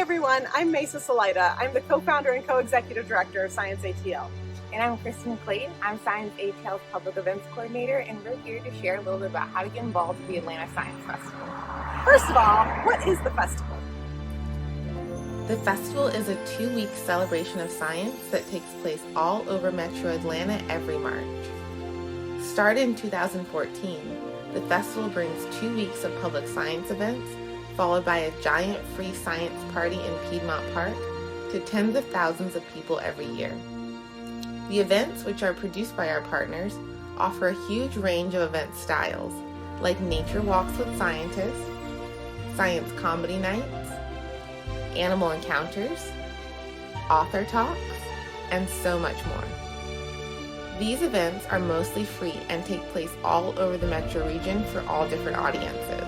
Hi everyone, I'm Mesa Salida. I'm the co-founder and co-executive director of Science ATL. And I'm Kristen Clayton. I'm Science ATL's Public Events Coordinator, and we're here to share a little bit about how to get involved with the Atlanta Science Festival. First of all, what is the festival? The festival is a 2-week celebration of science that takes place all over Metro Atlanta every March. Started in 2014, the festival brings 2 weeks of public science events, followed by a giant free science party in Piedmont Park to tens of thousands of people every year. The events, which are produced by our partners, offer a huge range of event styles, like nature walks with scientists, science comedy nights, animal encounters, author talks, and so much more. These events are mostly free and take place all over the metro region for all different audiences.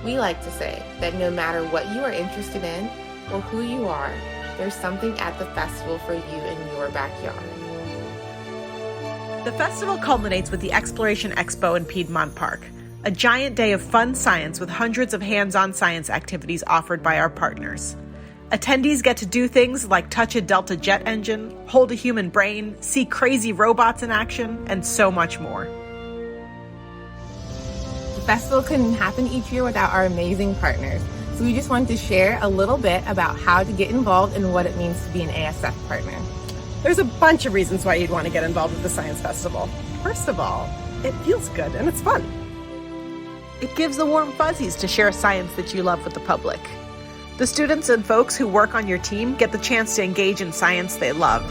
We like to say that no matter what you are interested in or who you are, there's something at the festival for you in your backyard. The festival culminates with the Exploration Expo in Piedmont Park, a giant day of fun science with hundreds of hands-on science activities offered by our partners. Attendees get to do things like touch a Delta jet engine, hold a human brain, see crazy robots in action, and so much more. The festival couldn't happen each year without our amazing partners, so we just wanted to share a little bit about how to get involved and what it means to be an ASF partner. There's a bunch of reasons why you'd want to get involved with the Science Festival. First of all, it feels good and it's fun. It gives the warm fuzzies to share science that you love with the public. The students and folks who work on your team get the chance to engage in science they love.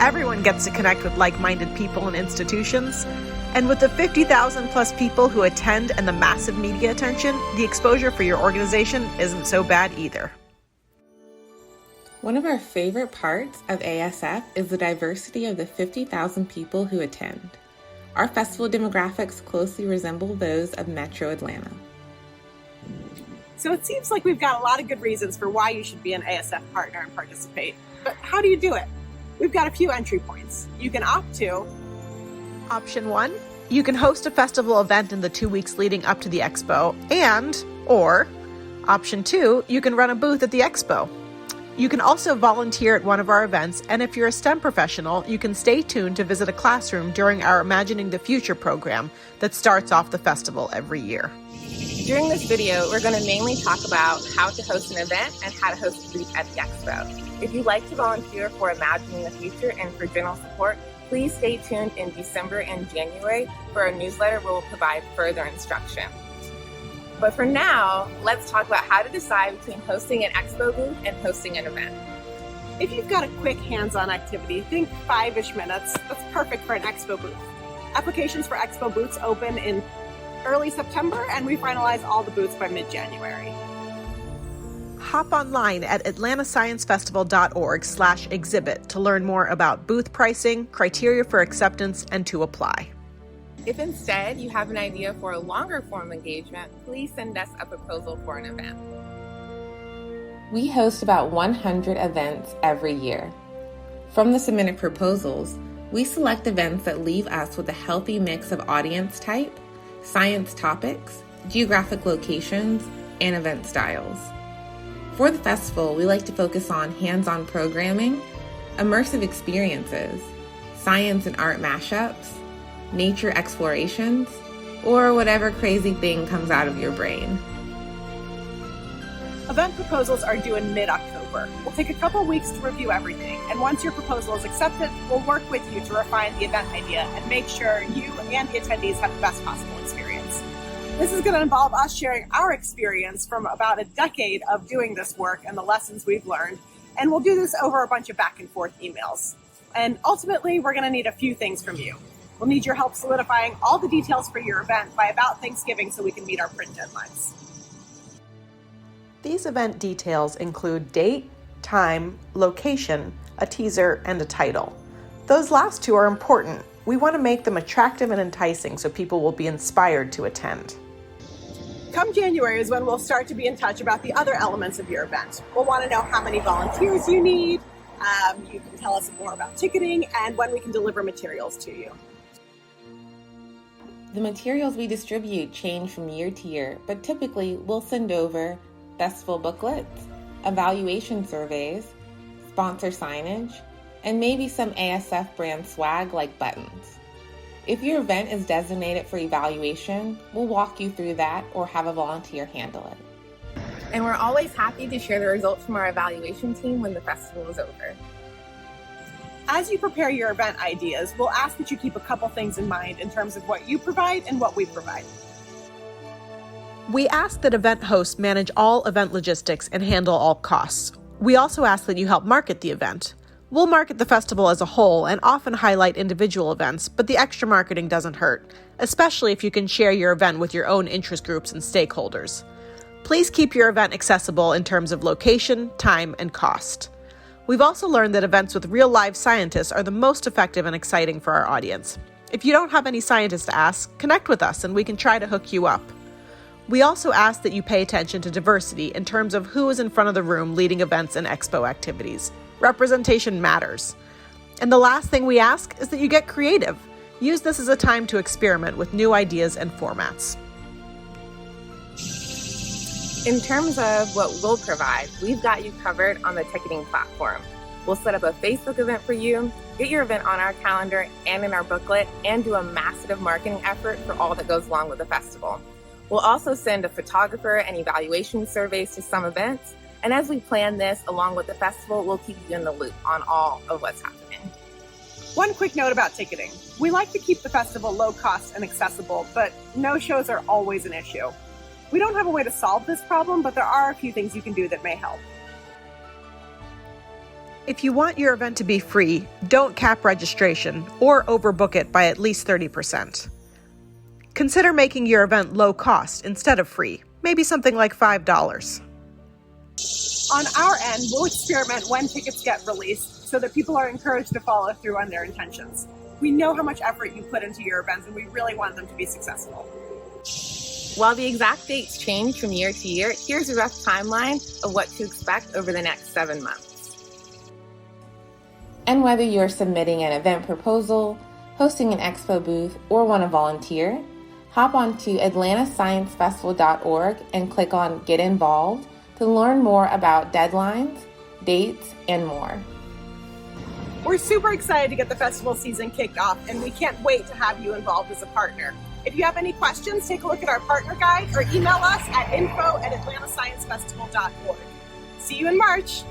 Everyone gets to connect with like-minded people and institutions. And with the 50,000 plus people who attend and the massive media attention, the exposure for your organization isn't so bad either. One of our favorite parts of ASF is the diversity of the 50,000 people who attend. Our festival demographics closely resemble those of Metro Atlanta. So it seems like we've got a lot of good reasons for why you should be an ASF partner and participate. But how do you do it? We've got a few entry points. You can opt to Option 1, you can host a festival event in the 2 weeks leading up to the expo, or Option 2, you can run a booth at the expo. You can also volunteer at one of our events, and if you're a STEM professional, you can stay tuned to visit a classroom during our Imagining the Future program that starts off the festival every year. During this video, we're going to mainly talk about how to host an event and how to host a booth at the expo. If you'd like to volunteer for Imagining the Future and for general support, please stay tuned in December and January for a newsletter where we'll provide further instruction. But for now, let's talk about how to decide between hosting an expo booth and hosting an event. If you've got a quick hands-on activity, think 5-ish minutes, that's perfect for an expo booth. Applications for expo booths open in early September, and we finalize all the booths by mid-January. Hop online at atlantasciencefestival.org/exhibit to learn more about booth pricing, criteria for acceptance, and to apply. If instead you have an idea for a longer form engagement, please send us a proposal for an event. We host about 100 events every year. From the submitted proposals, we select events that leave us with a healthy mix of audience type, science topics, geographic locations, and event styles. For the festival, we like to focus on hands-on programming, immersive experiences, science and art mashups, nature explorations, or whatever crazy thing comes out of your brain. Event proposals are due in mid-October. We'll take a couple weeks to review everything, and once your proposal is accepted, we'll work with you to refine the event idea and make sure you and the attendees have the best possible experience. This is going to involve us sharing our experience from about a decade of doing this work and the lessons we've learned, and we'll do this over a bunch of back and forth emails. And ultimately, we're going to need a few things from you. We'll need your help solidifying all the details for your event by about Thanksgiving so we can meet our print deadlines. These event details include date, time, location, a teaser, and a title. Those last two are important. We want to make them attractive and enticing so people will be inspired to attend. Come January is when we'll start to be in touch about the other elements of your event. We'll want to know how many volunteers you need. You can tell us more about ticketing and when we can deliver materials to you. The materials we distribute change from year to year, but typically we'll send over festival booklets, evaluation surveys, sponsor signage, and maybe some ASF brand swag like buttons. If your event is designated for evaluation, we'll walk you through that or have a volunteer handle it. And we're always happy to share the results from our evaluation team when the festival is over. As you prepare your event ideas, we'll ask that you keep a couple things in mind in terms of what you provide and what we provide. We ask that event hosts manage all event logistics and handle all costs. We also ask that you help market the event. We'll market the festival as a whole and often highlight individual events, but the extra marketing doesn't hurt, especially if you can share your event with your own interest groups and stakeholders. Please keep your event accessible in terms of location, time, and cost. We've also learned that events with real live scientists are the most effective and exciting for our audience. If you don't have any scientists to ask, connect with us and we can try to hook you up. We also ask that you pay attention to diversity in terms of who is in front of the room leading events and expo activities. Representation matters. And the last thing we ask is that you get creative. Use this as a time to experiment with new ideas and formats. In terms of what we'll provide, we've got you covered on the ticketing platform. We'll set up a Facebook event for you, get your event on our calendar and in our booklet, and do a massive marketing effort for all that goes along with the festival. We'll also send a photographer and evaluation surveys to some events. And as we plan this along with the festival, we'll keep you in the loop on all of what's happening. One quick note about ticketing. We like to keep the festival low cost and accessible, but no-shows are always an issue. We don't have a way to solve this problem, but there are a few things you can do that may help. If you want your event to be free, don't cap registration or overbook it by at least 30%. Consider making your event low cost instead of free, maybe something like $5. On our end, we'll experiment when tickets get released so that people are encouraged to follow through on their intentions. We know how much effort you put into your events and we really want them to be successful. While the exact dates change from year to year, here's a rough timeline of what to expect over the next 7 months. And whether you're submitting an event proposal, hosting an expo booth, or want to volunteer, hop onto atlantasciencefestival.org and click on Get Involved to learn more about deadlines, dates, and more. We're super excited to get the festival season kicked off, and we can't wait to have you involved as a partner. If you have any questions, take a look at our partner guide or email us at info@atlantasciencefestival.org. See you in March.